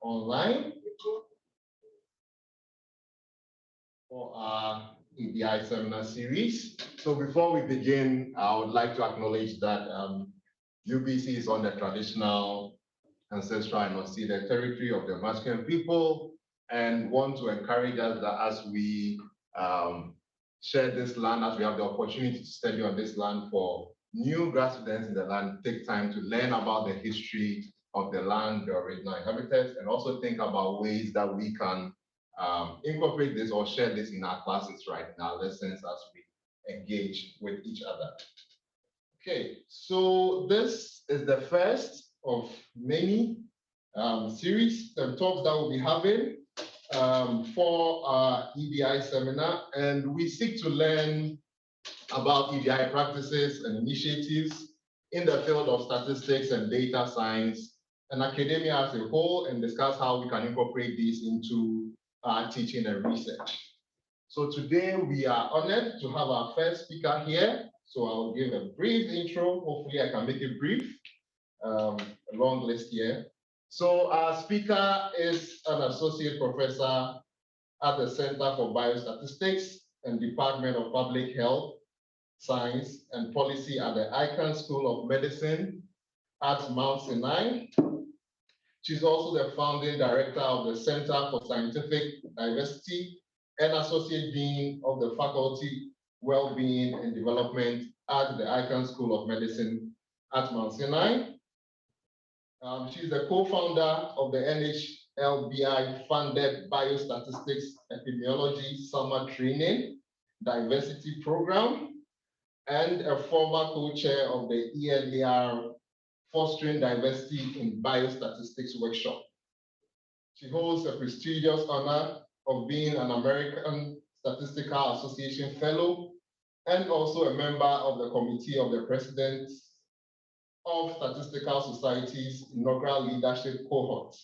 online for our EDI seminar series. So before we begin, I would like to acknowledge that UBC is on the traditional, ancestral, and unceded territory of the Musqueam people, and want to encourage us that as we share this land, as we have the opportunity to study on this land, for new grad students in the land, take time to learn about the history of the land, the original inhabitants, and also think about ways that we can incorporate this or share this in our classes, right, in our lessons as we engage with each other. Okay, so this is the first of many series and talks that we'll be having for our EDI seminar, and we seek to learn about EDI practices and initiatives in the field of statistics and data science and academia as a whole, and discuss how we can incorporate these into teaching and research. So today we are honored to have our first speaker here. So I'll give a brief intro. Hopefully I can make it brief, a long list here. So our speaker is an associate professor at the Center for Biostatistics and Department of Public Health, Science and Policy at the Icahn School of Medicine at Mount Sinai. She's also the founding director of the Center for Scientific Diversity and Associate Dean of the Faculty Wellbeing and Development at the Icahn School of Medicine at Mount Sinai. She's the co-founder of the NHLBI-funded Biostatistics Epidemiology Summer Training Diversity Program, and a former co-chair of the ELAR Fostering Diversity in Biostatistics Workshop. She holds the prestigious honor of being an American Statistical Association Fellow and also a member of the Committee of the President of Statistical Society's inaugural leadership cohort.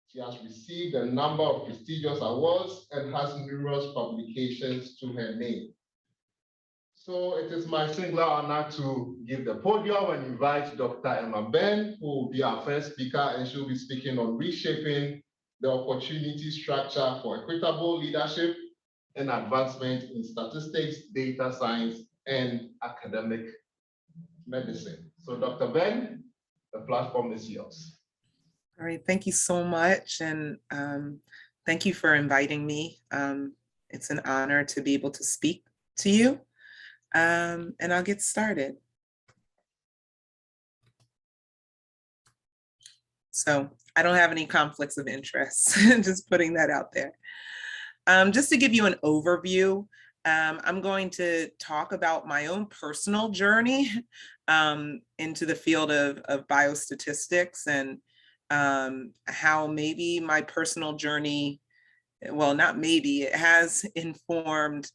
She has received a number of prestigious awards and has numerous publications to her name. So it is my singular honor to give the podium and invite Dr. Emma Benn, who will be our first speaker, and she'll be speaking on reshaping the opportunity structure for equitable leadership and advancement in statistics, data science, and academic medicine. So Dr. Benn, the platform is yours. All right, thank you so much. And thank you for inviting me. It's an honor to be able to speak to you. And I'll get started. So I don't have any conflicts of interest, just putting that out there. Just to give you an overview, I'm going to talk about my own personal journey into the field of biostatistics and how maybe my personal journey, well, not maybe, it has informed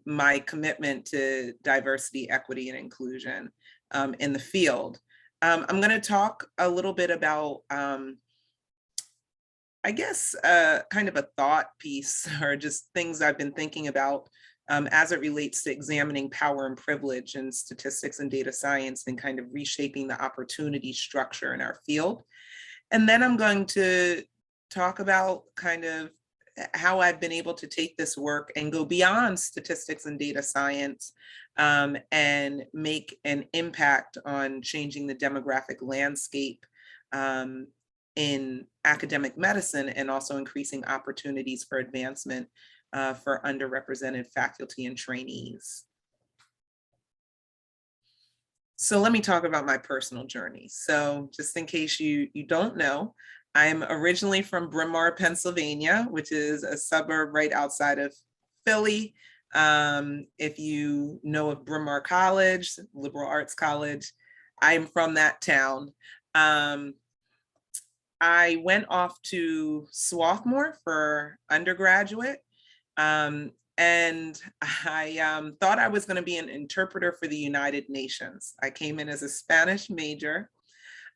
my commitment to diversity, equity, and inclusion in the field. I'm going to talk a little bit about, I guess, kind of a thought piece or just things I've been thinking about as it relates to examining power and privilege in statistics and data science and kind of reshaping the opportunity structure in our field. And then I'm going to talk about kind of how I've been able to take this work and go beyond statistics and data science and make an impact on changing the demographic landscape in academic medicine and also increasing opportunities for advancement for underrepresented faculty and trainees. So let me talk about my personal journey. So just in case you don't know, I'm originally from Bryn Mawr, Pennsylvania, which is a suburb right outside of Philly. If you know of Bryn Mawr College, liberal arts college, I'm from that town. I went off to Swarthmore for undergraduate, and I thought I was going to be an interpreter for the United Nations. I came in as a Spanish major.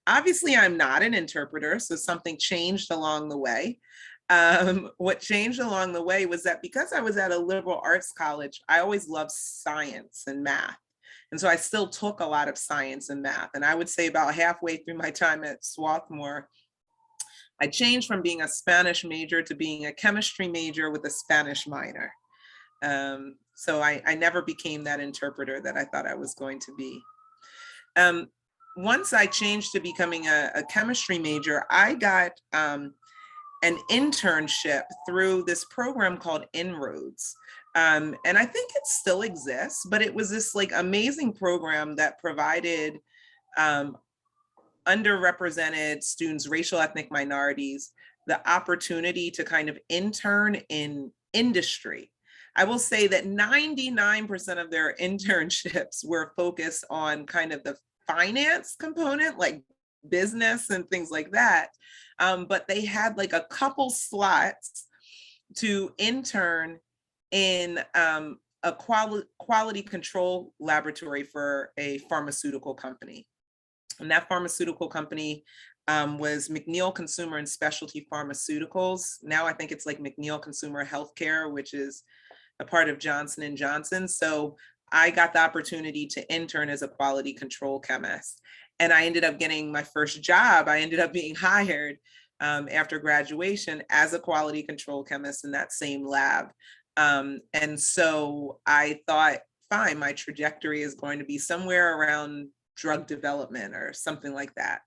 Obviously, I'm not an interpreter, so something changed along the way. What changed along the way was that because I was at a liberal arts college, I always loved science and math. And so I still took a lot of science and math. And I would say about halfway through my time at Swarthmore, I changed from being a Spanish major to being a chemistry major with a Spanish minor. So I never became that interpreter that I thought I was going to be. Once I changed to becoming a chemistry major, I got an internship through this program called Inroads. And I think it still exists, but it was this like amazing program that provided underrepresented students, racial ethnic minorities, the opportunity to kind of intern in industry. I will say that 99% of their internships were focused on kind of the finance component, like business and things like that. But they had like a couple slots to intern in a quality control laboratory for a pharmaceutical company. And that pharmaceutical company was McNeil Consumer and Specialty Pharmaceuticals. Now I think it's like McNeil Consumer Healthcare, which is a part of Johnson & Johnson. So I got the opportunity to intern as a quality control chemist. And I ended up getting my first job. I ended up being hired after graduation as a quality control chemist in that same lab. And so I thought, fine, my trajectory is going to be somewhere around drug development or something like that.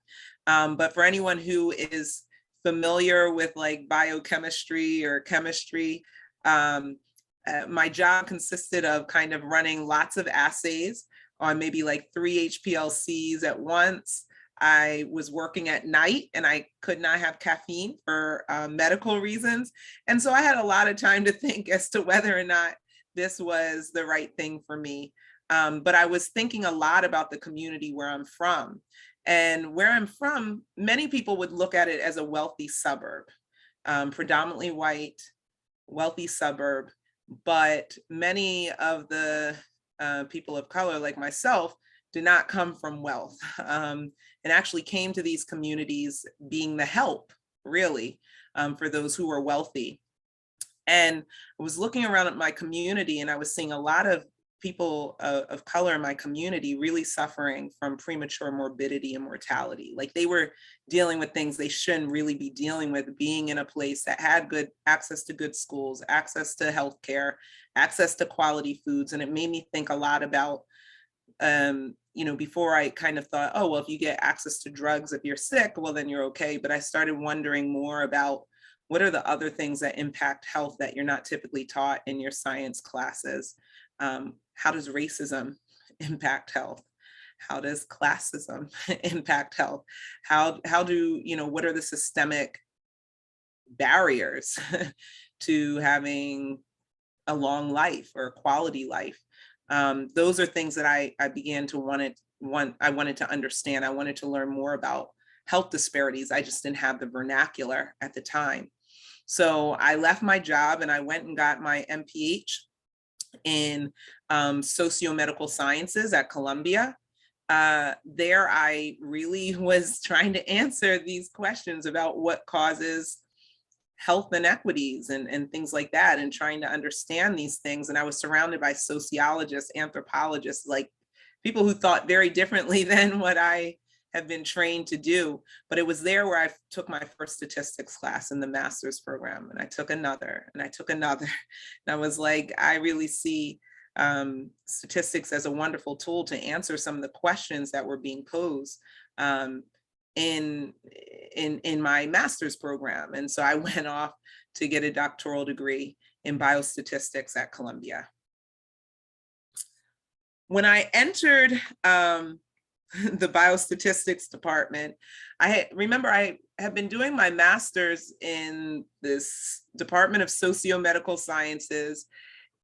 But for anyone who is familiar with like biochemistry or chemistry, my job consisted of kind of running lots of assays on maybe like 3 HPLCs at once. I was working at night and I could not have caffeine for medical reasons. And so I had a lot of time to think as to whether or not this was the right thing for me. But I was thinking a lot about the community where I'm from. And where I'm from, many people would look at it as a wealthy suburb, predominantly white, wealthy suburb. But many of the people of color like myself did not come from wealth and actually came to these communities being the help, really, for those who were wealthy. And I was looking around at my community and I was seeing a lot of people of color in my community really suffering from premature morbidity and mortality. Like they were dealing with things they shouldn't really be dealing with, being in a place that had good access to good schools, access to healthcare, access to quality foods. And it made me think a lot about, before I kind of thought, oh, well, if you get access to drugs, if you're sick, well, then you're okay. But I started wondering more about what are the other things that impact health that you're not typically taught in your science classes. How does racism impact health? How does classism impact health? How do, what are the systemic barriers to having a long life or a quality life? Those are things that I began to I wanted to understand. I wanted to learn more about health disparities. I just didn't have the vernacular at the time. So I left my job and I went and got my MPH in socio-medical sciences at Columbia. There I really was trying to answer these questions about what causes health inequities and things like that, and trying to understand these things. And I was surrounded by sociologists, anthropologists, like people who thought very differently than what I have been trained to do. But it was there where I took my first statistics class in the master's program, and I took another, and I took another. And I was like, I really see statistics as a wonderful tool to answer some of the questions that were being posed in my master's program. And so I went off to get a doctoral degree in biostatistics at Columbia. When I entered the biostatistics department, I have been doing my master's in this Department of Socio-Medical Sciences.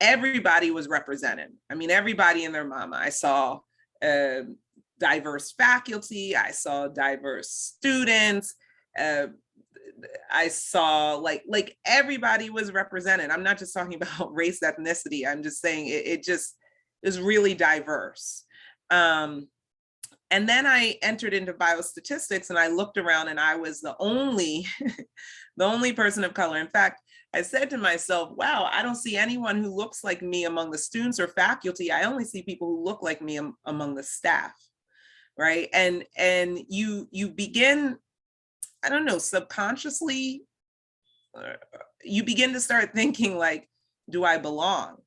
Everybody was represented. I mean, everybody and their mama. I saw diverse faculty, I saw diverse students, I saw like everybody was represented. I'm not just talking about race, ethnicity. I'm just saying it just is really diverse. And then I entered into biostatistics and I looked around and I was the only person of color. In fact, I said to myself, wow, I don't see anyone who looks like me among the students or faculty. I only see people who look like me among the staff, right? And you begin I don't know, subconsciously, you begin to start thinking like, do I belong?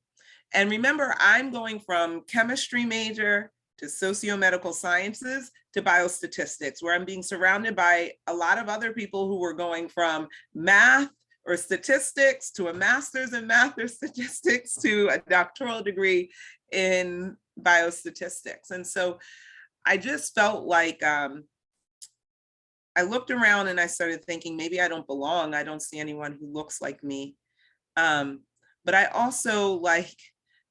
And remember, I'm going from chemistry major to socio-medical sciences to biostatistics, where I'm being surrounded by a lot of other people who were going from math or statistics to a master's in math or statistics to a doctoral degree in biostatistics. And so I just felt like I looked around and I started thinking, maybe I don't belong. I don't see anyone who looks like me. But I also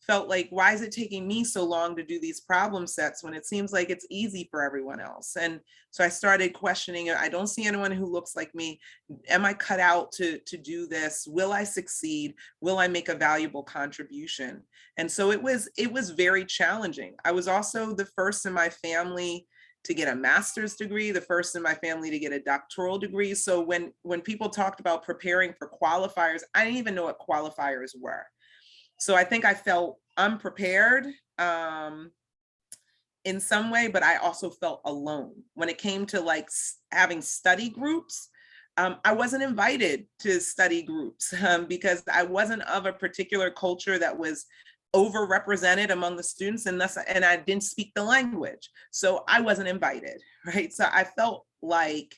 felt like, why is it taking me so long to do these problem sets when it seems like it's easy for everyone else? And so I started questioning it. I don't see anyone who looks like me. Am I cut out to do this? Will I succeed? Will I make a valuable contribution? And so it was very challenging. I was also the first in my family to get a master's degree, the first in my family to get a doctoral degree. So when people talked about preparing for qualifiers, I didn't even know what qualifiers were. So I think I felt unprepared in some way, but I also felt alone. When it came to having study groups, I wasn't invited to study groups because I wasn't of a particular culture that was overrepresented among the students, and I didn't speak the language. So I wasn't invited, right? So I felt like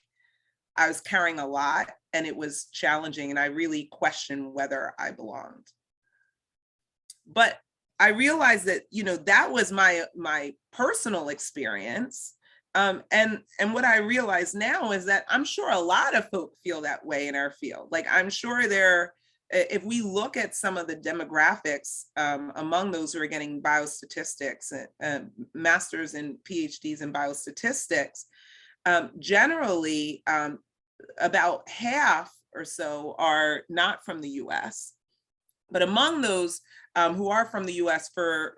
I was carrying a lot and it was challenging, and I really questioned whether I belonged. But I realized that, that was my personal experience. And what I realize now is that I'm sure a lot of folk feel that way in our field. Like, I'm sure if we look at some of the demographics among those who are getting biostatistics, masters and PhDs in biostatistics, generally about half or so are not from the US. But among those who are from the US, for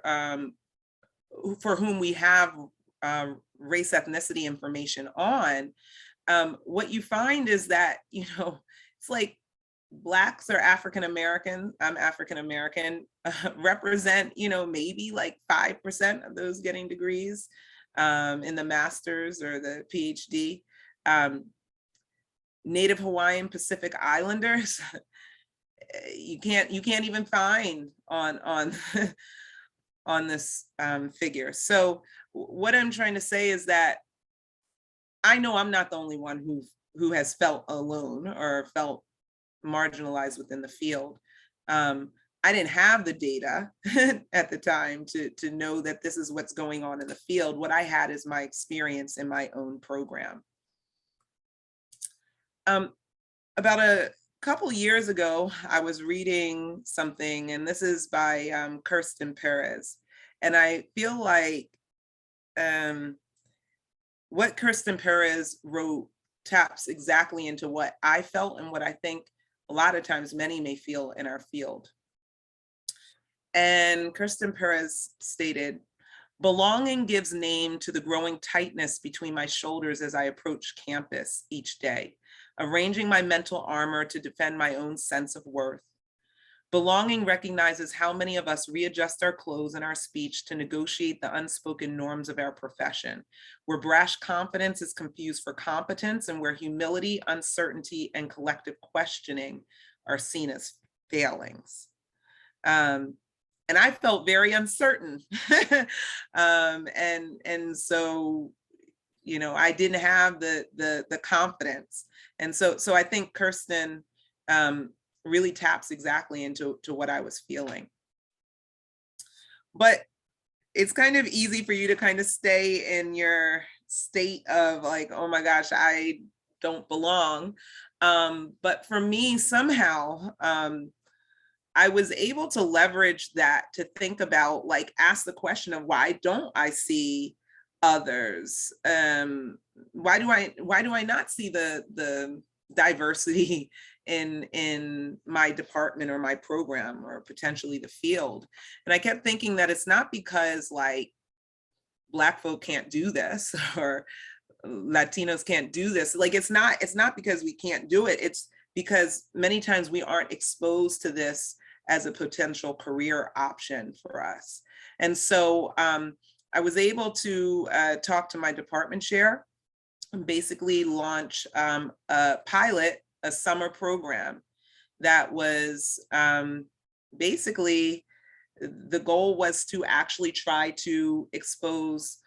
whom we have race ethnicity information on, what you find is that, it's like Blacks or African American, I'm African American, represent, maybe 5% of those getting degrees in the master's or the PhD. Native Hawaiian Pacific Islanders, you can't even find on on this figure. So what I'm trying to say is that I know I'm not the only one who has felt alone or felt marginalized within the field. I didn't have the data at the time to know that this is what's going on in the field. What I had is my experience in my own program. About a couple years ago, I was reading something, and this is by Kirsten Perez. And I feel like what Kirsten Perez wrote taps exactly into what I felt and what I think a lot of times many may feel in our field. And Kirsten Perez stated, "Belonging gives name to the growing tightness between my shoulders as I approach campus each day, arranging my mental armor to defend my own sense of worth. Belonging recognizes how many of us readjust our clothes and our speech to negotiate the unspoken norms of our profession, where brash confidence is confused for competence and where humility, uncertainty, and collective questioning are seen as failings." And I felt very uncertain. And so, I didn't have the confidence. And so I think Kirsten really taps exactly into what I was feeling. But it's kind of easy for you to kind of stay in your state of like, oh my gosh, I don't belong. But for me, somehow, I was able to leverage that to think about, ask the question of, why don't I see others? Why do I not see the diversity in my department or my program or potentially the field? And I kept thinking that it's not because Black folk can't do this or Latinos can't do this. It's not because we can't do it. It's because many times we aren't exposed to this as a potential career option for us. And so I was able to talk to my department chair basically launch a pilot, a summer program that was basically, the goal was to actually try to expose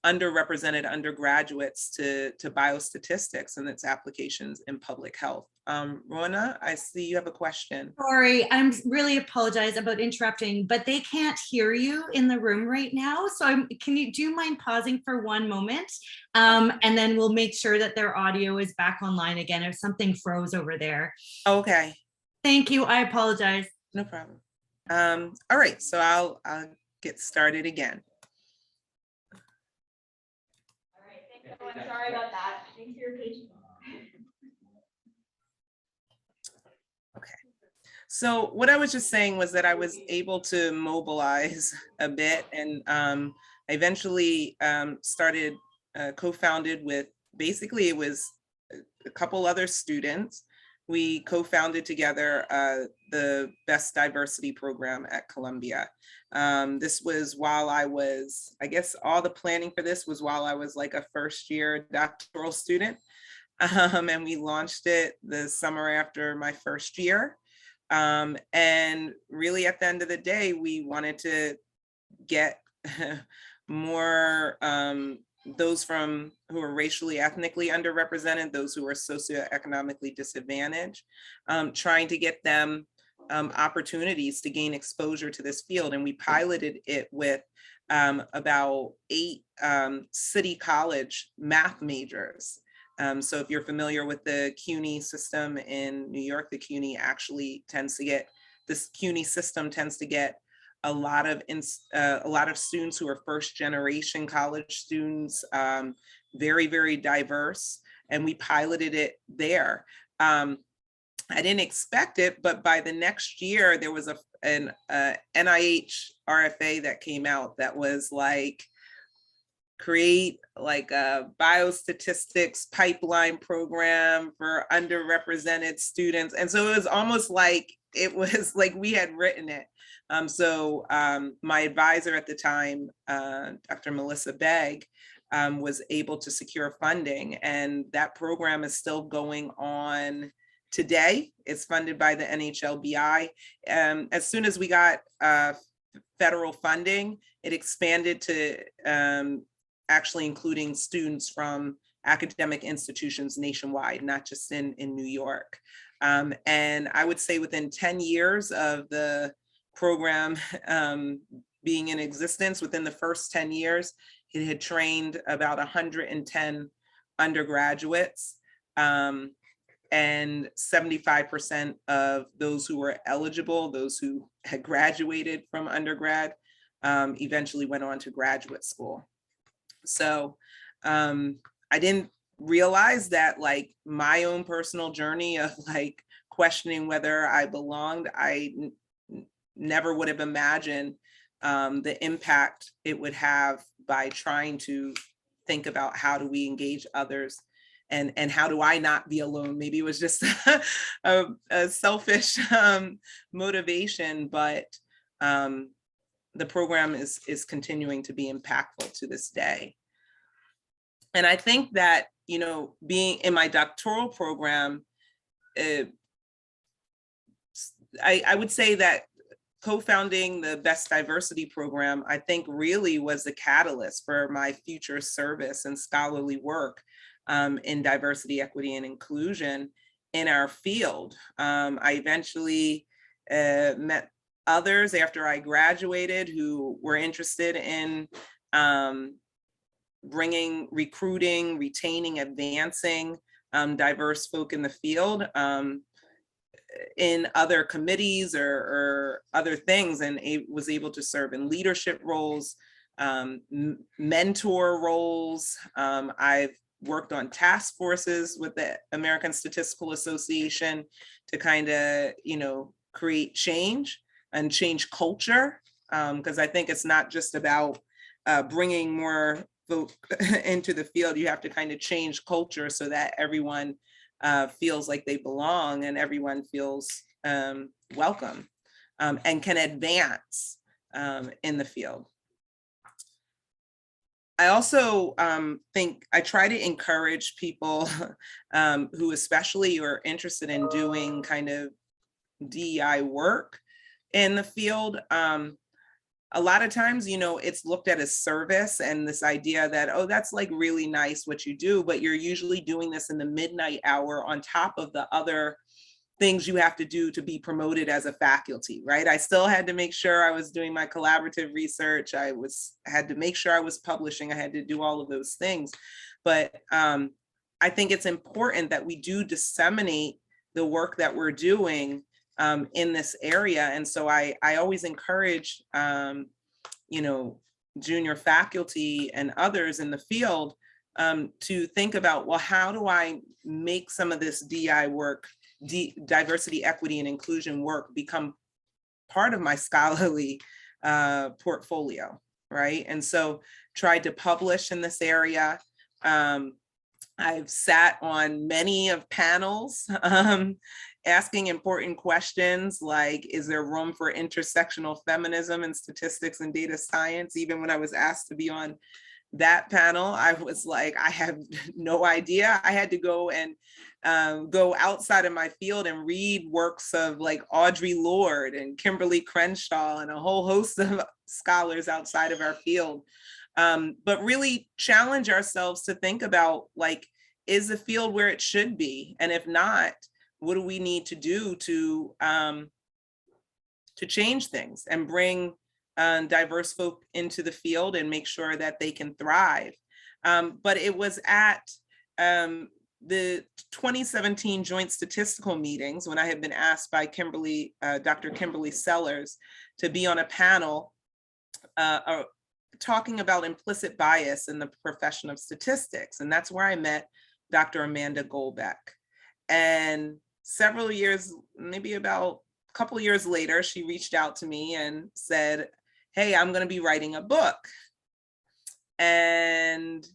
underrepresented undergraduates to biostatistics and its applications in public health. Rona, I see you have a question. Sorry, I'm really apologize about interrupting, but they can't hear you in the room right now. So do you mind pausing for one moment? And then we'll make sure that their audio is back online again if something froze over there. Okay. Thank you, I apologize. No problem. All right, so I'll get started again. All right, thanks everyone. Sorry about that. Thanks for your patience. Okay. So what I was just saying was that I was able to mobilize a bit, and I eventually started, co-founded with, basically it was a couple other students. We co-founded together the Best Diversity Program at Columbia. This was while I was, I guess all the planning for this was while I was like a first year doctoral student. And we launched it the summer after my first year. And really at the end of the day, we wanted to get more those from who are racially, ethnically underrepresented, those who are socioeconomically disadvantaged, trying to get them opportunities to gain exposure to this field. And we piloted it with about 8 city college math majors. So if you're familiar with the CUNY system in New York, the CUNY actually tends to get, this CUNY system tends to get a lot of students who are first generation college students, very, very diverse, and we piloted it there. I didn't expect it, but by the next year, there was an NIH RFA that came out that was like, create like a biostatistics pipeline program for underrepresented students. And so it was almost like, it was like we had written it. So my advisor at the time, Dr. Melissa Begg, was able to secure funding, and that program is still going on today. It's funded by the NHLBI. As soon as we got federal funding, it expanded to actually including students from academic institutions nationwide, not just in New York. And I would say within 10 years of the program being in existence, within the first 10 years, it had trained about 110 undergraduates, and 75% of those who were eligible, those who had graduated from undergrad, eventually went on to graduate school. So I didn't realize that, like, my own personal journey of like questioning whether I belonged, I never would have imagined the impact it would have by trying to think about how do we engage others, and how do I not be alone. Maybe it was just a selfish motivation, but the program is continuing to be impactful to this day. And I think that, you know, being in my doctoral program, I would say that co-founding the Best Diversity Program, I think really was the catalyst for my future service and scholarly work in diversity, equity, and inclusion in our field. I eventually met others after I graduated who were interested in recruiting, retaining, advancing diverse folk in the field in other committees or other things, and was able to serve in leadership roles, mentor roles. I've worked on task forces with the American Statistical Association to kind of, you know, create change and change culture, because I think it's not just about bringing more folk into the field. You have to kind of change culture so that everyone feels like they belong and everyone feels welcome and can advance in the field. I also think I try to encourage people who especially are interested in doing kind of DEI work in the field. A lot of times, you know, it's looked at as service and this idea that, oh, that's like really nice what you do, but you're usually doing this in the midnight hour on top of the other things you have to do to be promoted as a faculty, right? I still had to make sure I was doing my collaborative research. Had to make sure I was publishing. I had to do all of those things. But I think it's important that we do disseminate the work that we're doing in this area. And so I always encourage, you know, junior faculty and others in the field to think about, well, how do I make some of this DI work, diversity, equity, and inclusion work become part of my scholarly portfolio, right? And so tried to publish in this area. I've sat on many of panels asking important questions like, is there room for intersectional feminism in statistics and data science? Even when I was asked to be on that panel, I was like, I have no idea. I had to go and go outside of my field and read works of like Audre Lorde and Kimberly Crenshaw and a whole host of scholars outside of our field. But really challenge ourselves to think about, like, is the field where it should be? And if not, what do we need to do to change things and bring diverse folk into the field and make sure that they can thrive? But it was at the 2017 joint statistical meetings when I had been asked by Dr. Kimberly Sellers to be on a panel talking about implicit bias in the profession of statistics. And that's where I met Dr. Amanda Goldbeck. And several years, maybe about a couple of years later, she reached out to me and said, hey, I'm going to be writing a book. And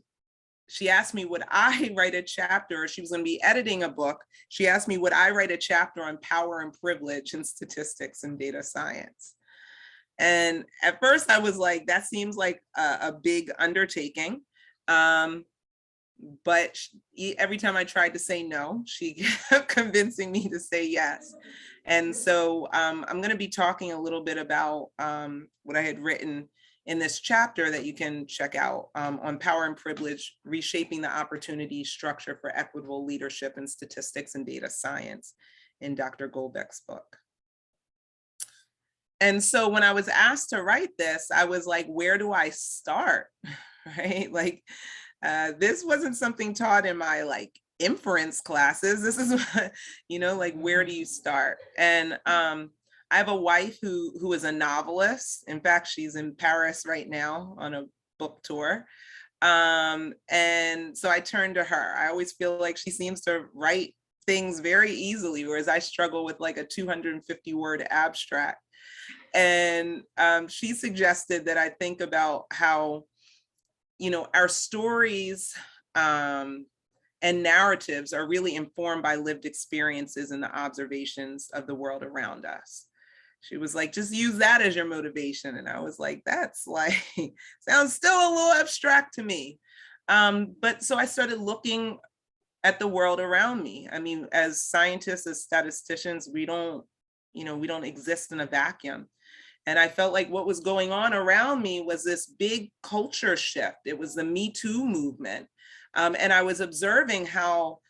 she asked me, would I write a chapter? She was going to be editing a book. She asked me, would I write a chapter on power and privilege in statistics and data science? And at first I was like, that seems like a big undertaking. But every time I tried to say no, she kept convincing me to say yes. And so I'm going to be talking a little bit about what I had written in this chapter that you can check out on power and privilege, reshaping the opportunity structure for equitable leadership in statistics and data science in Dr. Goldbeck's book. And so when I was asked to write this, I was like, where do I start? Right? Like, this wasn't something taught in my like inference classes. This is, you know, like, where do you start? And I have a wife who is a novelist. In fact, she's in Paris right now on a book tour. And so I turned to her. I always feel like she seems to write things very easily, whereas I struggle with like a 250 word abstract. And she suggested that I think about how, you know, our stories and narratives are really informed by lived experiences and the observations of the world around us. She was like, just use that as your motivation. And I was like, that's like, sounds still a little abstract to me. But so I started looking at the world around me. I mean, as scientists, as statisticians, we don't exist in a vacuum. And I felt like what was going on around me was this big culture shift. It was the Me Too movement. And I was observing how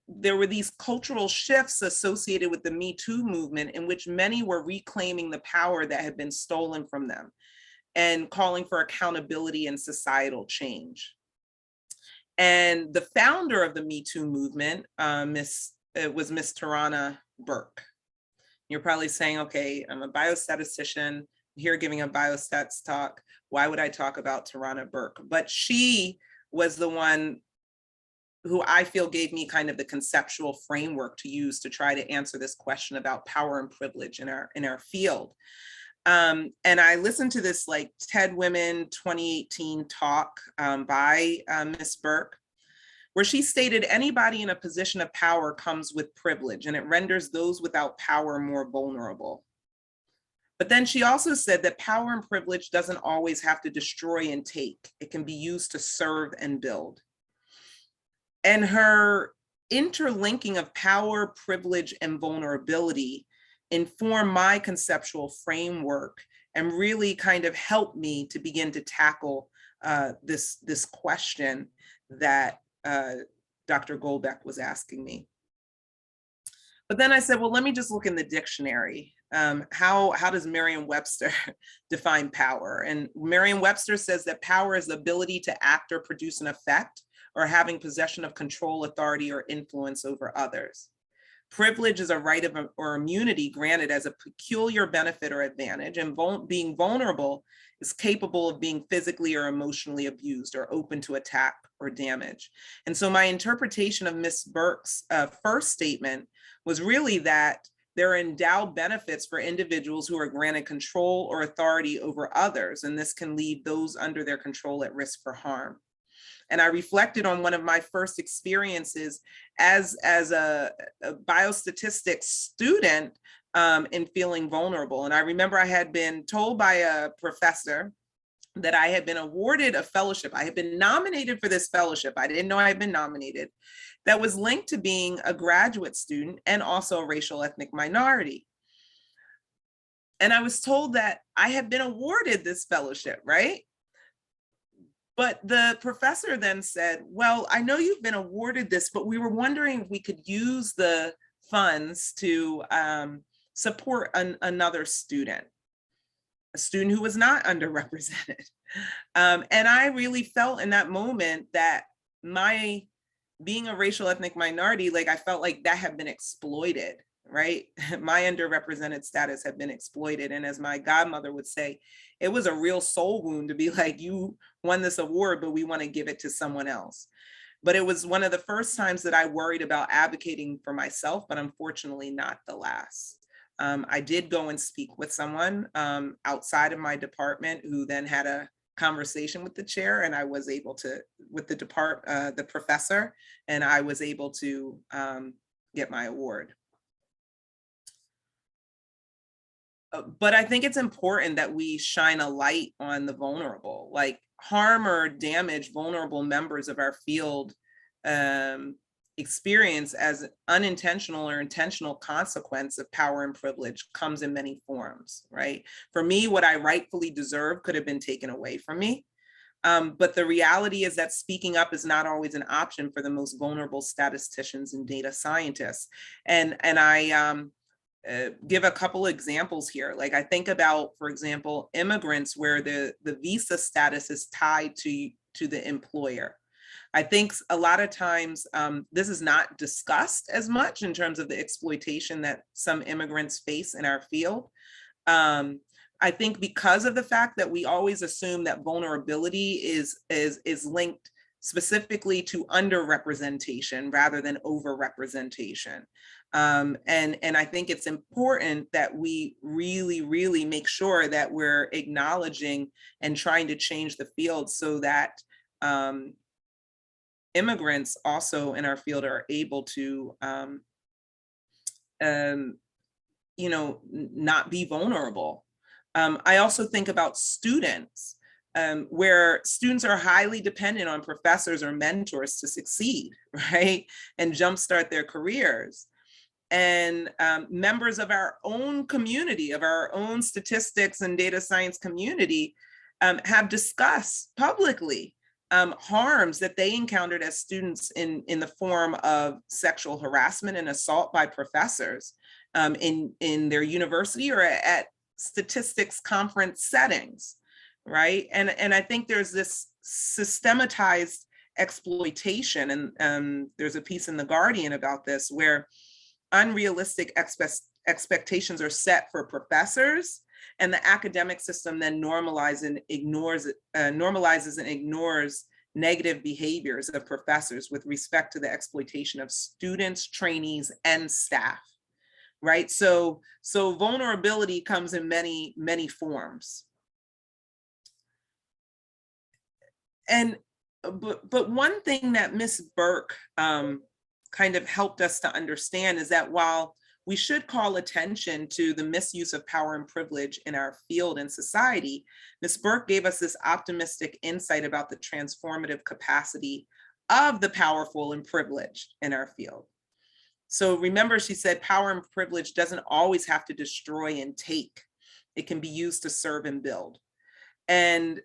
there were these cultural shifts associated with the Me Too movement in which many were reclaiming the power that had been stolen from them and calling for accountability and societal change. And the founder of the Me Too movement was Miss Tarana Burke. You're probably saying, okay, I'm a biostatistician here giving a biostats talk. Why would I talk about Tarana Burke? But she was the one who I feel gave me kind of the conceptual framework to use to try to answer this question about power and privilege in our field. And I listened to this like TED Women 2018 talk by Miss Burke, where she stated anybody in a position of power comes with privilege and it renders those without power more vulnerable. But then she also said that power and privilege doesn't always have to destroy and take. It can be used to serve and build. And her interlinking of power, privilege, and vulnerability informed my conceptual framework and really kind of helped me to begin to tackle this question that Dr. Goldbeck was asking me. But then I said, well, let me just look in the dictionary. How does Merriam-Webster define power? And Merriam-Webster says that power is the ability to act or produce an effect or having possession of control, authority, or influence over others. Privilege is a right of or immunity granted as a peculiar benefit or advantage, and being vulnerable is capable of being physically or emotionally abused or open to attack or damage. And so my interpretation of Ms. Burke's first statement was really that there are endowed benefits for individuals who are granted control or authority over others, and this can leave those under their control at risk for harm. And I reflected on one of my first experiences as a biostatistics student in feeling vulnerable. And I remember I had been told by a professor that I had been awarded a fellowship. I had been nominated for this fellowship. I didn't know I had been nominated. That was linked to being a graduate student and also a racial ethnic minority. And I was told that I had been awarded this fellowship, right? But the professor then said, well, I know you've been awarded this, but we were wondering if we could use the funds to support another student, a student who was not underrepresented. And I really felt in that moment that my being a racial ethnic minority, like I felt like that had been exploited, right? My underrepresented status had been exploited. And as my godmother would say, it was a real soul wound to be like, you won this award, but we want to give it to someone else. But it was one of the first times that I worried about advocating for myself, but unfortunately not the last. I did go and speak with someone outside of my department who then had a conversation with the chair, and I was able to, with the professor, and I was able to get my award. But I think it's important that we shine a light on the vulnerable, like harm or damage vulnerable members of our field experience as unintentional or intentional consequence of power and privilege comes in many forms, right? For me, what I rightfully deserve could have been taken away from me. But the reality is that speaking up is not always an option for the most vulnerable statisticians and data scientists. And I give a couple examples here. Like I think about, for example, immigrants where the visa status is tied to the employer. I think a lot of times this is not discussed as much in terms of the exploitation that some immigrants face in our field. I think because of the fact that we always assume that vulnerability is linked specifically to underrepresentation rather than overrepresentation. And I think it's important that we really make sure that we're acknowledging and trying to change the field so that immigrants also in our field are able to, not be vulnerable. I also think about students, where students are highly dependent on professors or mentors to succeed, right? And jumpstart their careers. And members of our own community, of our own statistics and data science community, have discussed publicly harms that they encountered as students in the form of sexual harassment and assault by professors in their university or at statistics conference settings, right? And I think there's this systematized exploitation, and there's a piece in The Guardian about this, where unrealistic expectations are set for professors, and the academic system then normalizes and ignores negative behaviors of professors with respect to the exploitation of students, trainees, and staff, right? So vulnerability comes in many forms. And but one thing that Ms. Burke kind of helped us to understand is that while we should call attention to the misuse of power and privilege in our field and society. Ms. Burke gave us this optimistic insight about the transformative capacity of the powerful and privileged in our field. So remember, she said power and privilege doesn't always have to destroy and take. It can be used to serve and build. And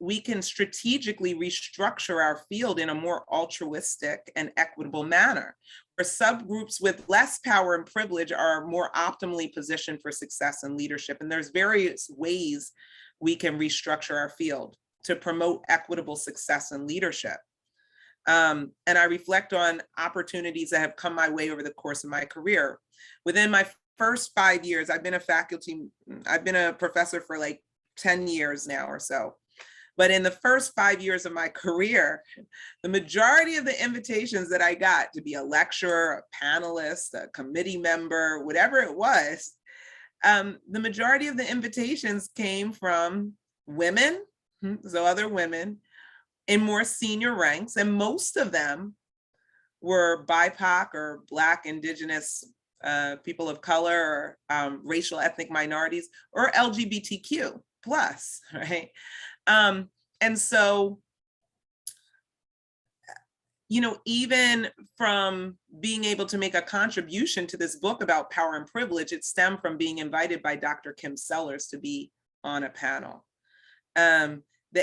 we can strategically restructure our field in a more altruistic and equitable manner, where subgroups with less power and privilege are more optimally positioned for success and leadership. And there's various ways we can restructure our field to promote equitable success and leadership. And I reflect on opportunities that have come my way over the course of my career. Within my first 5 years, I've been a professor for like 10 years now or so. But in the first 5 years of my career, the majority of the invitations that I got to be a lecturer, a panelist, a committee member, whatever it was, the majority of the invitations came from women, so other women in more senior ranks, and most of them were BIPOC or Black, Indigenous, people of color, or racial ethnic minorities, or LGBTQ plus, right? And so, you know, even from being able to make a contribution to this book about power and privilege, it stemmed from being invited by Dr. Kim Sellers to be on a panel. The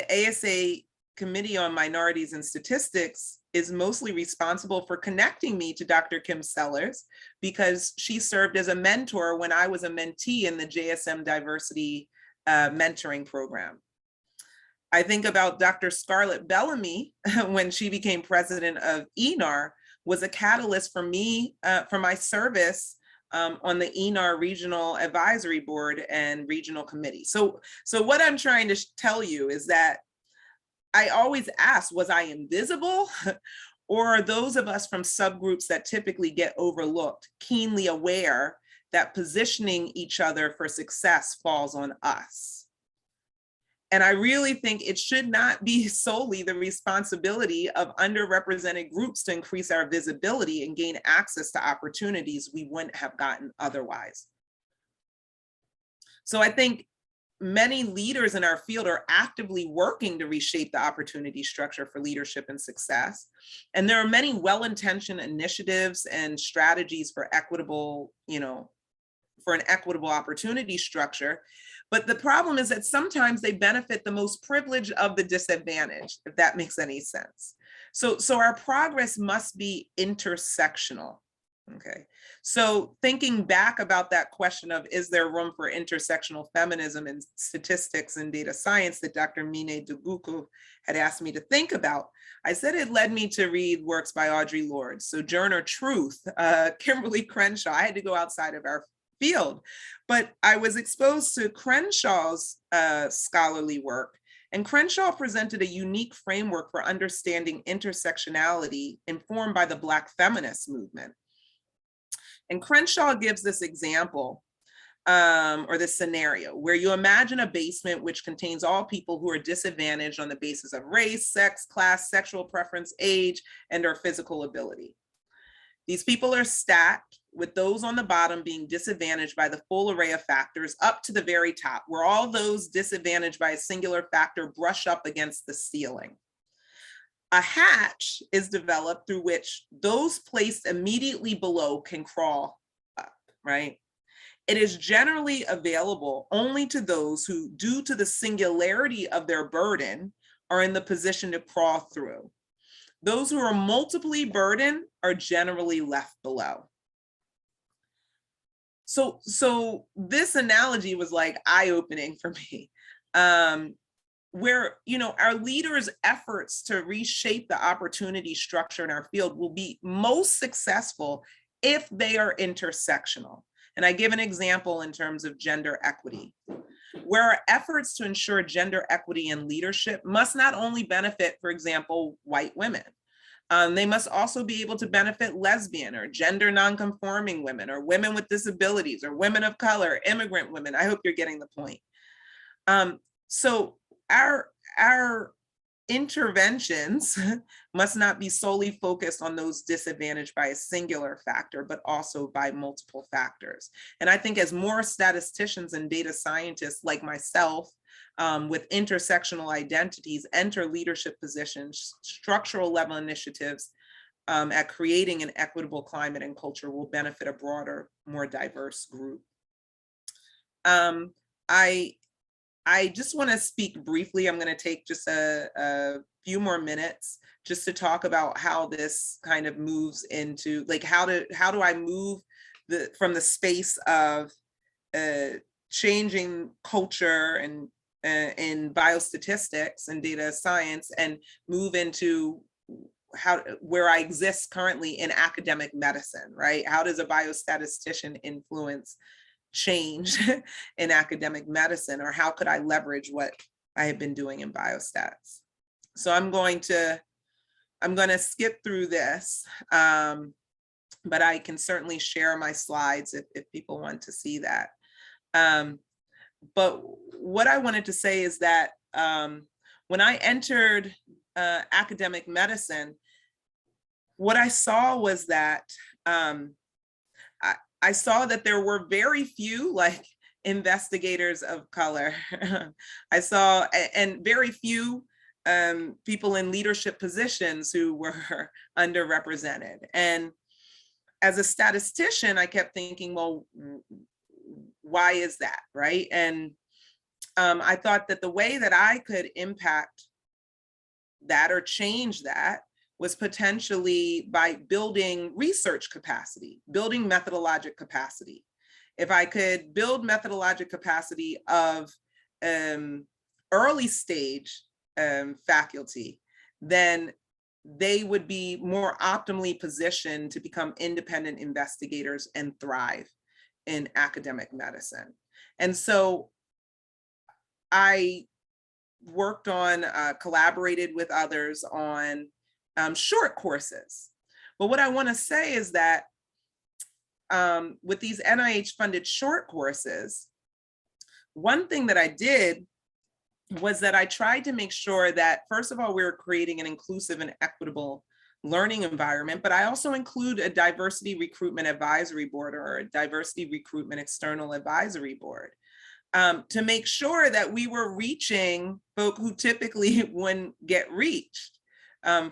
ASA Committee on Minorities and Statistics is mostly responsible for connecting me to Dr. Kim Sellers, because she served as a mentor when I was a mentee in the JSM Diversity mentoring program. I think about Dr. Scarlett Bellamy when she became president of ENAR, was a catalyst for me, for my service on the ENAR Regional Advisory Board and Regional Committee. So what I'm trying to tell you is that I always ask, was I invisible? Or are those of us from subgroups that typically get overlooked keenly aware that positioning each other for success falls on us? And I really think it should not be solely the responsibility of underrepresented groups to increase our visibility and gain access to opportunities we wouldn't have gotten otherwise. So I think many leaders in our field are actively working to reshape the opportunity structure for leadership and success. And there are many well-intentioned initiatives and strategies for equitable, for an equitable opportunity structure. But the problem is that sometimes they benefit the most privileged of the disadvantaged, if that makes any sense. So our progress must be intersectional. Okay, so thinking back about that question of, is there room for intersectional feminism in statistics and data science that Dr. Mine Dubuku had asked me to think about, I said it led me to read works by Audre Lorde, Sojourner Truth, Kimberly Crenshaw. I had to go outside of our field, but I was exposed to Crenshaw's scholarly work, and Crenshaw presented a unique framework for understanding intersectionality informed by the Black feminist movement. And Crenshaw gives this example or this scenario where you imagine a basement which contains all people who are disadvantaged on the basis of race, sex, class, sexual preference, age, and or physical ability. These people are stacked, with those on the bottom being disadvantaged by the full array of factors up to the very top, where all those disadvantaged by a singular factor brush up against the ceiling. A hatch is developed through which those placed immediately below can crawl up, right? It is generally available only to those who, due to the singularity of their burden, are in the position to crawl through. Those who are multiply burdened are generally left below. So this analogy was like eye-opening for me. Where, our leaders' efforts to reshape the opportunity structure in our field will be most successful if they are intersectional. And I give an example in terms of gender equity, where our efforts to ensure gender equity in leadership must not only benefit, for example, white women, they must also be able to benefit lesbian or gender nonconforming women, or women with disabilities, or women of color, immigrant women. I hope you're getting the point. So our interventions must not be solely focused on those disadvantaged by a singular factor, but also by multiple factors. And I think as more statisticians and data scientists like myself with intersectional identities enter leadership positions, structural level initiatives at creating an equitable climate and culture will benefit a broader, more diverse group. I just want to speak briefly. I'm going to take just a few more minutes just to talk about how this kind of moves into, like, how do I move from the space of changing culture and in biostatistics and data science and move into where I exist currently in academic medicine, right? How does a biostatistician influence change in academic medicine, or how could I leverage what I have been doing in biostats? So I'm going to skip through this, but I can certainly share my slides if people want to see that. But what I wanted to say is that when I entered academic medicine, what I saw was that I saw that there were very few investigators of color. I saw, and very few people in leadership positions who were underrepresented. And as a statistician, I kept thinking, well, why is that, right? And I thought that the way that I could impact that or change that was potentially by building research capacity, building methodologic capacity. If I could build methodologic capacity of early stage faculty, then they would be more optimally positioned to become independent investigators and thrive in academic medicine. And so I worked on, collaborated with others on short courses. But what I want to say is that with these NIH funded short courses, one thing that I did was that I tried to make sure that, first of all, we were creating an inclusive and equitable learning environment, but I also include a diversity recruitment advisory board or a diversity recruitment external advisory board to make sure that we were reaching folk who typically wouldn't get reached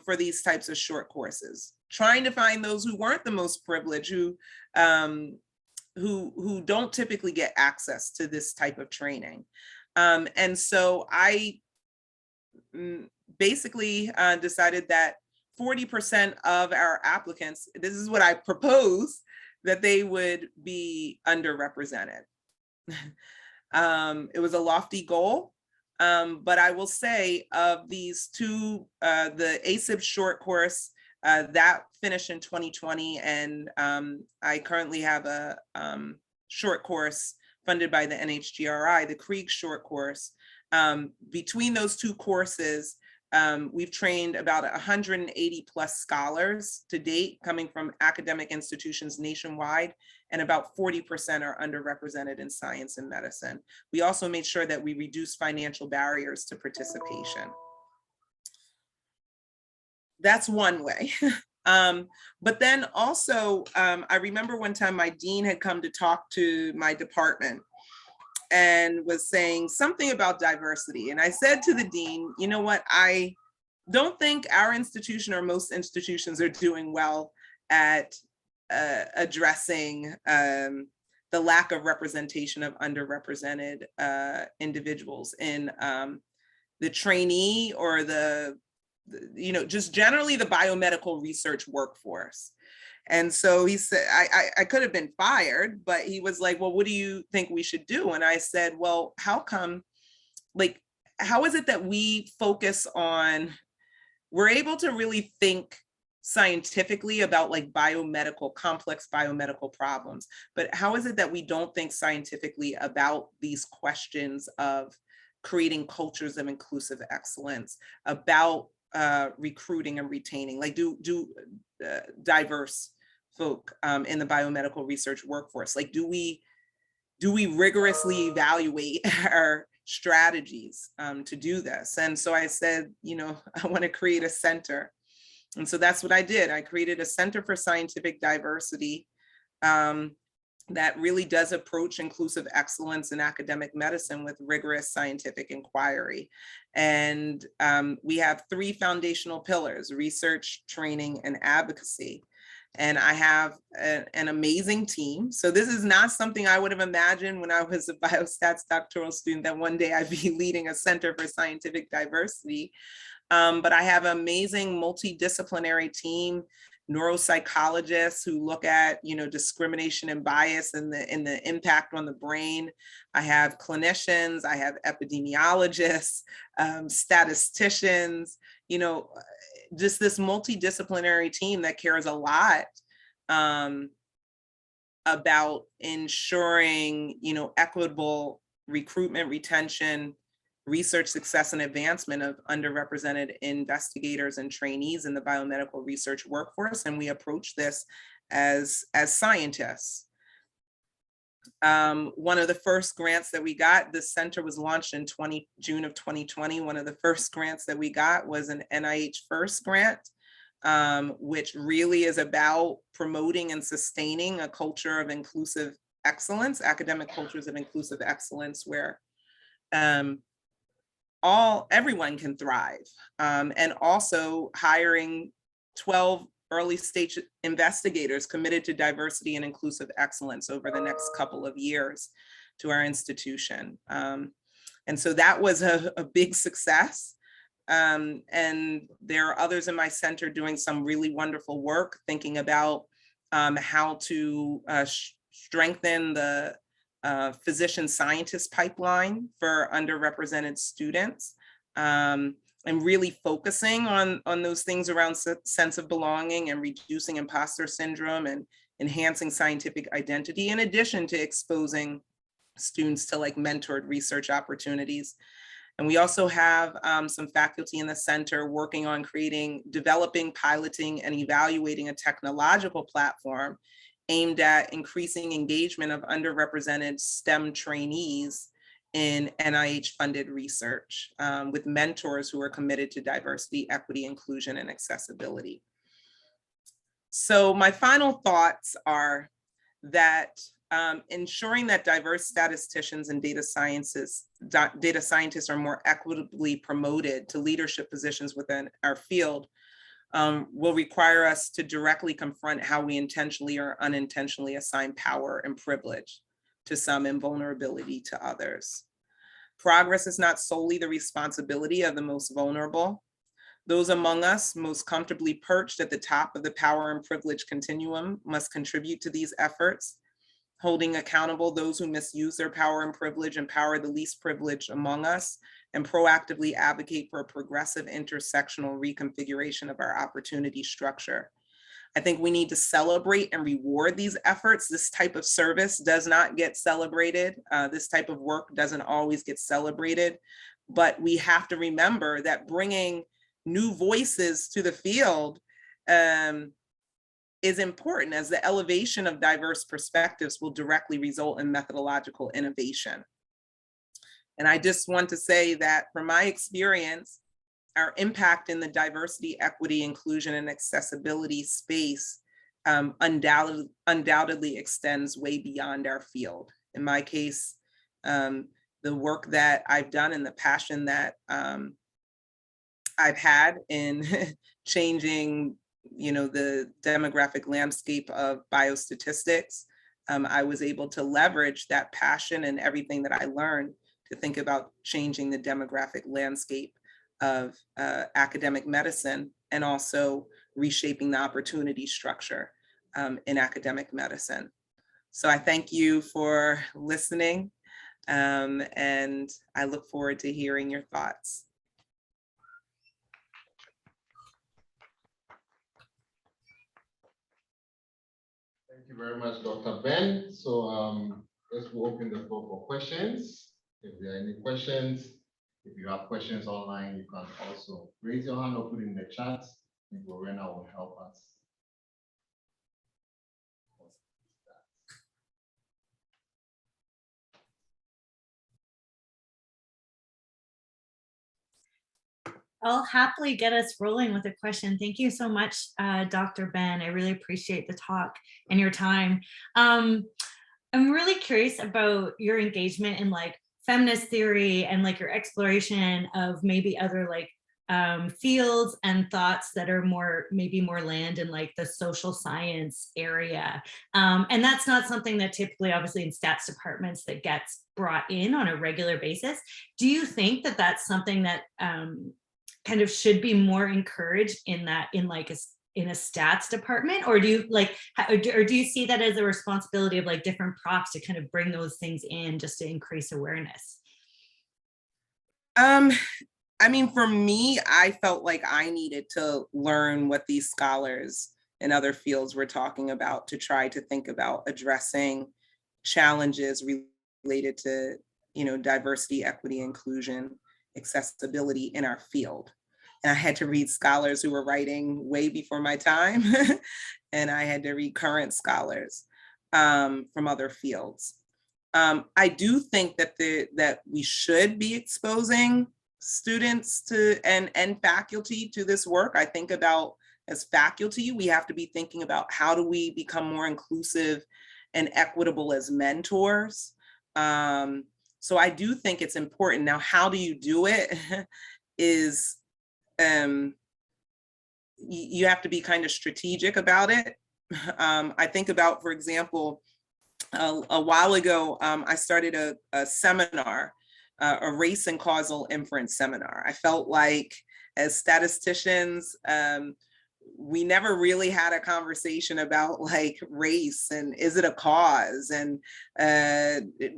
for these types of short courses, trying to find those who weren't the most privileged, who don't typically get access to this type of training. And so I basically decided that 40% of our applicants, this is what I proposed, that they would be underrepresented. It was a lofty goal. But I will say of these two, the ASIB short course that finished in 2020, and I currently have a short course funded by the NHGRI, the Krieg short course. Between those two courses, we've trained about 180 plus scholars to date, coming from academic institutions nationwide, and about 40% are underrepresented in science and medicine. We also made sure that we reduce financial barriers to participation. That's one way. But then also, I remember one time my dean had come to talk to my department and was saying something about diversity. And I said to the dean, you know what, I don't think our institution or most institutions are doing well at addressing the lack of representation of underrepresented individuals in the trainee or just generally the biomedical research workforce. And so he said, I could have been fired, but he was like, well, what do you think we should do? And I said, well, how is it that we focus on, we're able to really think scientifically about complex biomedical problems, but how is it that we don't think scientifically about these questions of creating cultures of inclusive excellence, about recruiting and retaining, diverse folk in the biomedical research workforce? Do we rigorously evaluate our strategies to do this. And so I said, I want to create a center. And so that's what I did. I created a Center for Scientific Diversity that really does approach inclusive excellence in academic medicine with rigorous scientific inquiry. And we have 3 foundational pillars: research, training, and advocacy. And I have an amazing team. So this is not something I would have imagined when I was a biostats doctoral student, that one day I'd be leading a Center for Scientific Diversity. But I have an amazing multidisciplinary team, neuropsychologists who look at, discrimination and bias and the impact on the brain. I have clinicians, I have epidemiologists, statisticians, just this multidisciplinary team that cares a lot about ensuring, equitable recruitment, retention, research success, and advancement of underrepresented investigators and trainees in the biomedical research workforce. And we approach this as scientists. One of the first grants that we got, the center was launched in June of 2020. One of the first grants that we got was an NIH FIRST grant, which really is about promoting and sustaining a culture of inclusive excellence, academic cultures of inclusive excellence, where everyone can thrive, and also hiring 12 early stage investigators committed to diversity and inclusive excellence over the next couple of years to our institution. And so that was a big success. And there are others in my center doing some really wonderful work, thinking about how to strengthen the physician scientist pipeline for underrepresented students, and really focusing on those things around sense of belonging and reducing imposter syndrome and enhancing scientific identity, in addition to exposing students to mentored research opportunities. And we also have some faculty in the center working on developing, piloting, and evaluating a technological platform aimed at increasing engagement of underrepresented STEM trainees in NIH-funded research, with mentors who are committed to diversity, equity, inclusion, and accessibility. So my final thoughts are that ensuring that diverse statisticians and data scientists are more equitably promoted to leadership positions within our field will require us to directly confront how we intentionally or unintentionally assign power and privilege to some and vulnerability to others. Progress is not solely the responsibility of the most vulnerable. Those among us most comfortably perched at the top of the power and privilege continuum must contribute to these efforts, holding accountable those who misuse their power and privilege, empower the least privileged among us, and proactively advocate for a progressive intersectional reconfiguration of our opportunity structure. I think we need to celebrate and reward these efforts. This type of service does not get celebrated. This type of work doesn't always get celebrated, but we have to remember that bringing new voices to the field is important, as the elevation of diverse perspectives will directly result in methodological innovation. And I just want to say that from my experience, our impact in the diversity, equity, inclusion, and accessibility space undoubtedly extends way beyond our field. In my case, the work that I've done and the passion that I've had in changing, the demographic landscape of biostatistics, I was able to leverage that passion and everything that I learned to think about changing the demographic landscape of academic medicine, and also reshaping the opportunity structure in academic medicine. So I thank you for listening, and I look forward to hearing your thoughts. Thank you very much, Dr. Benn. So let's open the floor for questions. If there are any questions, if you have questions online, you can also raise your hand or put in the chat, and Lorena will help us. I'll happily get us rolling with a question. Thank you so much, Dr. Benn. I really appreciate the talk and your time. I'm really curious about your engagement in like feminist theory and like your exploration of maybe other like fields and thoughts that are maybe more land in like the social science area. And that's not something that typically, obviously in stats departments, that gets brought in on a regular basis. Do you think that that's something that kind of should be more encouraged in a stats department, or do you or do you see that as a responsibility of like different profs to kind of bring those things in just to increase awareness? I mean, for me, I felt like I needed to learn what these scholars in other fields were talking about to try to think about addressing challenges related to, diversity, equity, inclusion, accessibility in our field. And I had to read scholars who were writing way before my time, and I had to read current scholars from other fields. I do think that we should be exposing students to and faculty to this work. I think about, as faculty, we have to be thinking about how do we become more inclusive and equitable as mentors. So I do think it's important. Now, how do you do it is you have to be kind of strategic about it. I think about, for example, a while ago, I started a seminar, a race and causal inference seminar. I felt like as statisticians, we never really had a conversation about like race and is it a cause and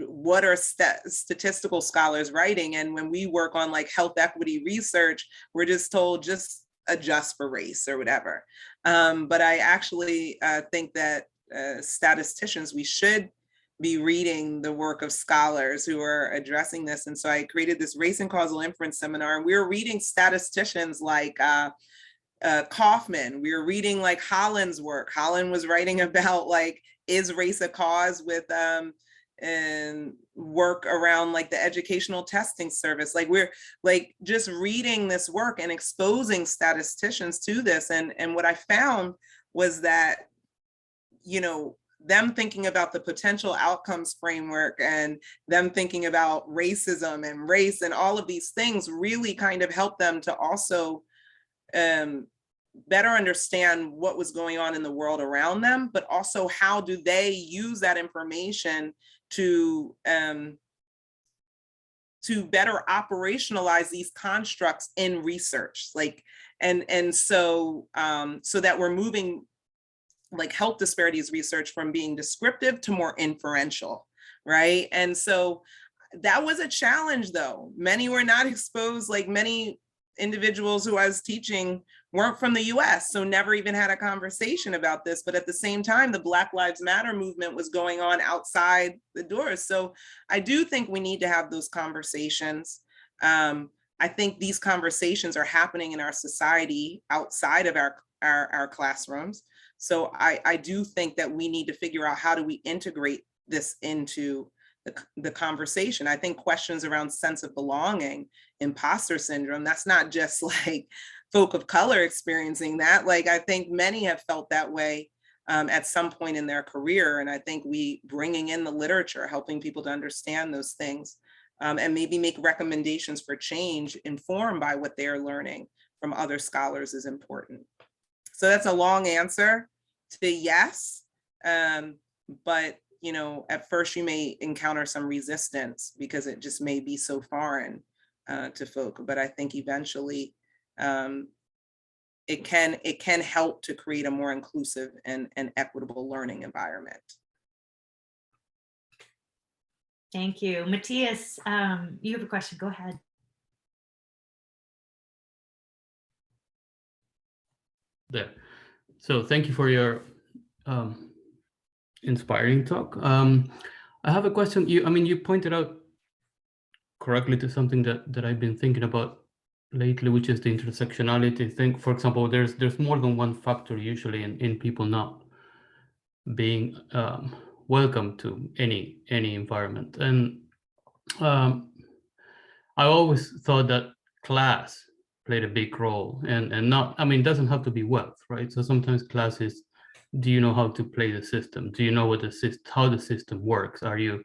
what are statistical scholars writing. And when we work on like health equity research, we're just told just adjust for race or whatever. But I actually think that statisticians, we should be reading the work of scholars who are addressing this. And so I created this race and causal inference seminar, and we were reading statisticians like Kaufman. We were reading like Holland's work. Holland was writing about like, is race a cause, with and work around like the educational testing service. Like we're like just reading this work and exposing statisticians to this. And what I found was that, them thinking about the potential outcomes framework and them thinking about racism and race and all of these things really kind of helped them to also better understand what was going on in the world around them, but also how do they use that information to better operationalize these constructs in research, like and so that we're moving like health disparities research from being descriptive to more inferential, right? And so that was a challenge, though. Many were not exposed, like many individuals who I was teaching weren't from the US, so never even had a conversation about this. But at the same time, the Black Lives Matter movement was going on outside the doors. So I do think we need to have those conversations. I think these conversations are happening in our society outside of our classrooms. So I do think that we need to figure out how do we integrate this into the conversation. I think questions around sense of belonging, imposter syndrome, that's not just like folk of color experiencing that. Like I think many have felt that way at some point in their career. And I think we bringing in the literature, helping people to understand those things and maybe make recommendations for change informed by what they are learning from other scholars is important. So that's a long answer to yes, but at first you may encounter some resistance because it just may be so foreign to folk. But I think eventually it can help to create a more inclusive and equitable learning environment. Thank you. Matthias, you have a question, go ahead. There. So thank you for your inspiring talk. I have a question. You pointed out correctly to something that I've been thinking about lately, which is the intersectionality thing. For example, there's more than one factor usually in people not being welcome to any environment. And I always thought that class played a big role, and not, I mean, it doesn't have to be wealth, right? So sometimes classes, do you know how to play the system? Do you know what how the system works? Are you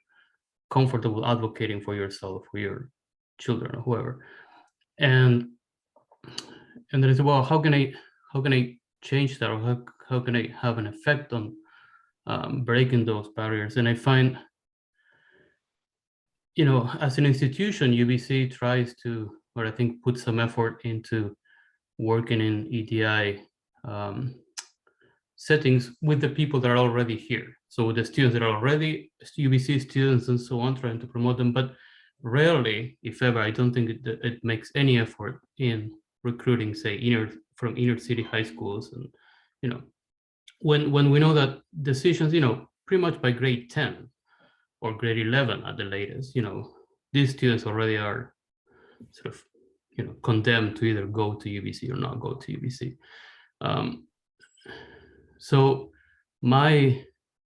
comfortable advocating for yourself, for your children, or whoever? And there is, well, how can I change that, or how can I have an effect on breaking those barriers? And I find, you know, as an institution, UBC tries to, or I think put some effort into working in EDI settings with the people that are already here. So with the students that are already UBC students and so on, trying to promote them, but rarely, if ever, I don't think it makes any effort in recruiting, say, from inner city high schools. And, you know, when we know that decisions, you know, pretty much by grade 10 or grade 11 at the latest, you know, these students already are sort of, you know, condemned to either go to UBC or not go to UBC. So my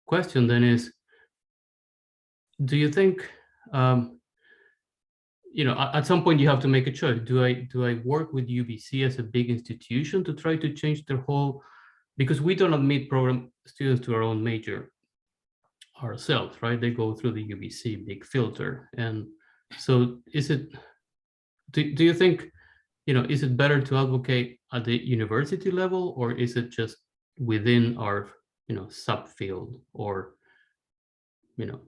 question then is, do you think, you know, at some point you have to make a choice. Do I work with UBC as a big institution to try to change their whole, because we don't admit program students to our own major ourselves, right? They go through the UBC big filter. And so is it, do you think, you know, is it better to advocate at the university level, or is it just within our, you know, subfield? Or, you know,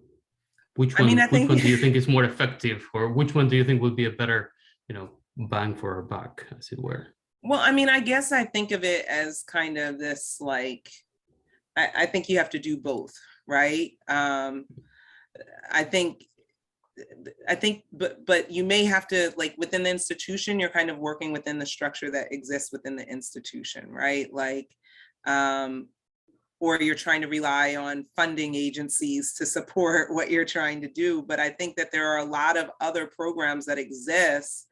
which one, I which think one do you think is more effective, or which one do you think would be a better, you know, bang for our buck, as it were? well, I mean, I guess I think of it as kind of this, like, I think you have to do both, right? I think, but you may have to, like, within the institution, you're kind of working within the structure that exists within the institution, right? Like, or you're trying to rely on funding agencies to support what you're trying to do. But I think that there are a lot of other programs that exist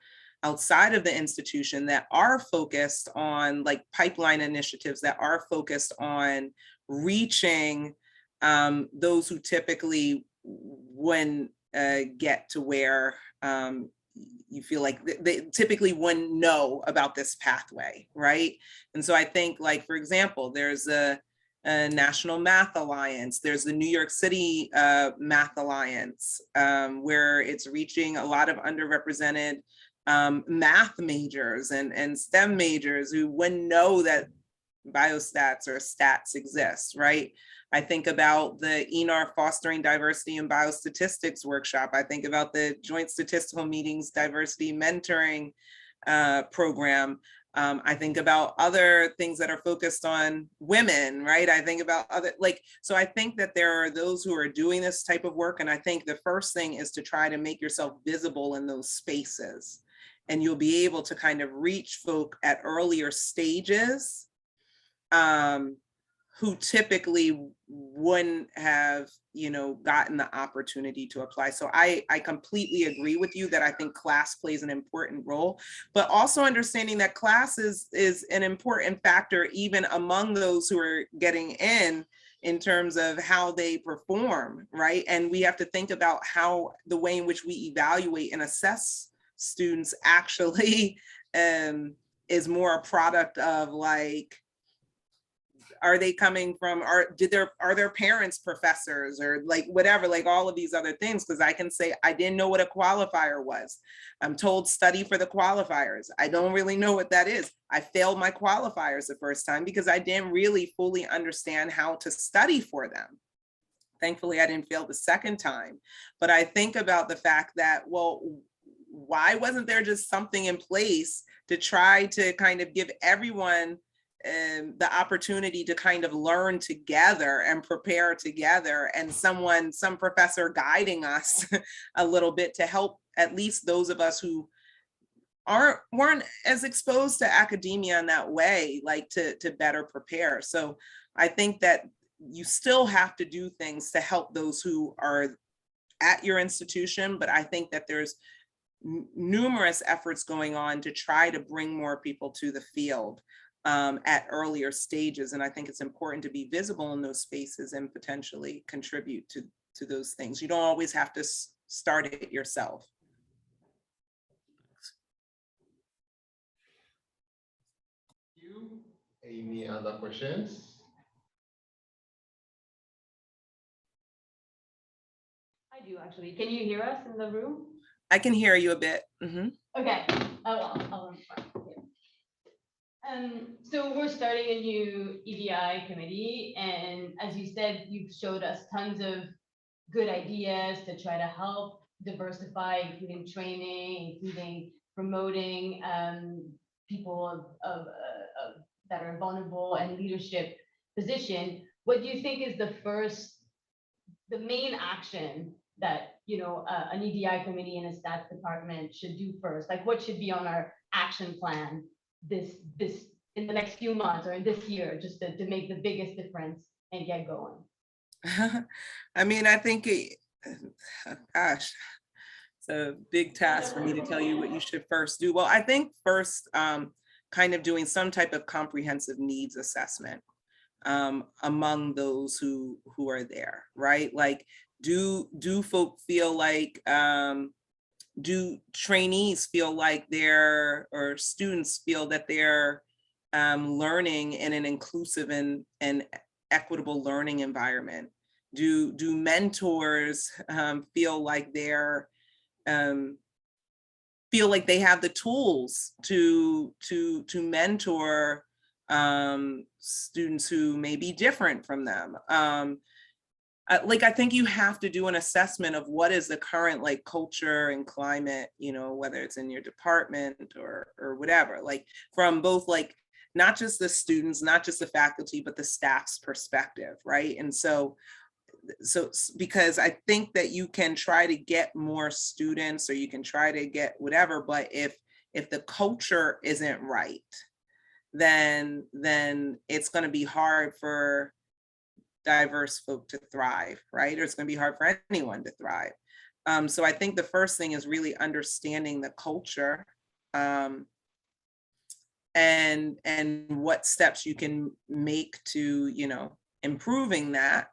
outside of the institution that are focused on, like, pipeline initiatives that are focused on reaching those who typically wouldn't get to where you feel like they typically wouldn't know about this pathway, right? And so I think, like, for example, there's a National Math Alliance. There's the New York City Math Alliance, where it's reaching a lot of underrepresented math majors and STEM majors who wouldn't know that biostats or stats exist, right? I think about the ENAR Fostering Diversity in Biostatistics workshop. I think about the Joint Statistical Meetings Diversity Mentoring program. I think about other things that are focused on women, right? I think about other, like, so I think that there are those who are doing this type of work. And I think the first thing is to try to make yourself visible in those spaces. And you'll be able to kind of reach folk at earlier stages who typically wouldn't have, you know, gotten the opportunity to apply. So I completely agree with you that I think class plays an important role, but also understanding that class is an important factor even among those who are getting in terms of how they perform, right? And we have to think about how the way in which we evaluate and assess students actually is more a product of, like, are they coming from, are their parents professors, or like whatever, like all of these other things. Because I can say, I didn't know what a qualifier was. I'm told study for the qualifiers. I don't really know what that is. I failed my qualifiers the first time because I didn't really fully understand how to study for them. Thankfully, I didn't fail the second time. But I think about the fact that, well, why wasn't there just something in place to try to kind of give everyone the opportunity to kind of learn together and prepare together, and some professor guiding us a little bit to help at least those of us who weren't as exposed to academia in that way, like to better prepare. So I think that you still have to do things to help those who are at your institution, but I think that there's numerous efforts going on to try to bring more people to the field at earlier stages. And I think it's important to be visible in those spaces and potentially contribute to those things. You don't always have to start it yourself. Any other questions? I do actually. Can you hear us in the room? I can hear you a bit. Mhm. Okay. I'll so we're starting a new EDI committee, and as you said, you've showed us tons of good ideas to try to help diversify, including training, including promoting people that are vulnerable and leadership position. What do you think is the main action that an EDI committee and a stats department should do first? Like, what should be on our action plan this in the next few months or this year, just to make the biggest difference and get going? I mean, I think, gosh, it's a big task for me to tell you what you should first do. Well, I think first, kind of doing some type of comprehensive needs assessment among those who are there, right? Like, do folk feel like, do trainees feel like or students feel that they're learning in an inclusive and equitable learning environment? Do mentors feel like they have the tools to mentor students who may be different from them? Like, I think you have to do an assessment of what is the current like culture and climate, whether it's in your department or whatever, like from both like not just the students, not just the faculty, but the staff's perspective, right? And so because I think that you can try to get more students or you can try to get whatever, but if the culture isn't right, then it's going to be hard for diverse folk to thrive, right? Or it's going to be hard for anyone to thrive. So I think the first thing is really understanding the culture, and what steps you can make to, improving that.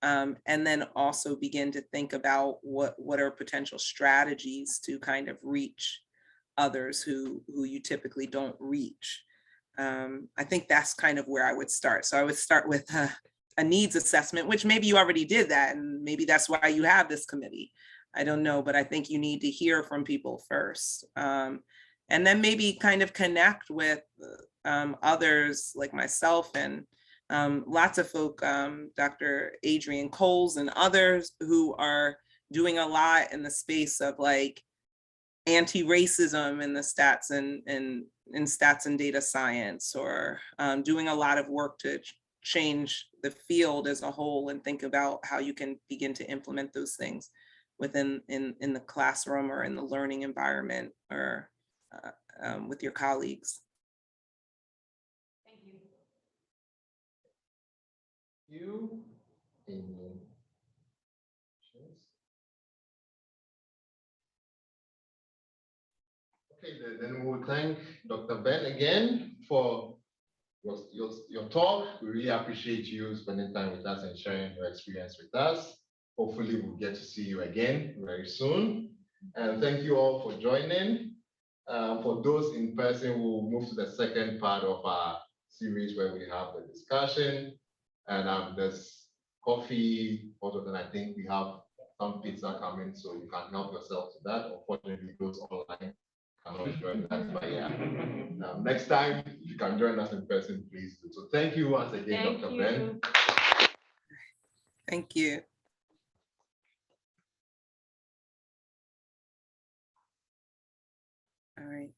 And then also begin to think about what are potential strategies to kind of reach others who you typically don't reach. I think that's kind of where I would start. So I would start with a needs assessment, which maybe you already did that, and maybe that's why you have this committee. I don't know, but I think you need to hear from people first. And then maybe kind of connect with others like myself and lots of folk, Dr. Adrian Coles and others who are doing a lot in the space of like anti-racism in the stats and stats and data science, or doing a lot of work to change the field as a whole and think about how you can begin to implement those things within in the classroom or in the learning environment or with your colleagues. Thank you. You. Any questions? Okay, then we'll thank Dr. Benn again for your talk. We really appreciate you spending time with us and sharing your experience with us. Hopefully we'll get to see you again very soon. And thank you all for joining. For those in person, we'll move to the second part of our series where we have the discussion. And there's coffee, and I think we have some pizza coming, so you can help yourself to that. Unfortunately, those online cannot join us, but yeah. Next time, if you can join us in person, please do. So thank you once again, Dr. Benn. Thank you. All right.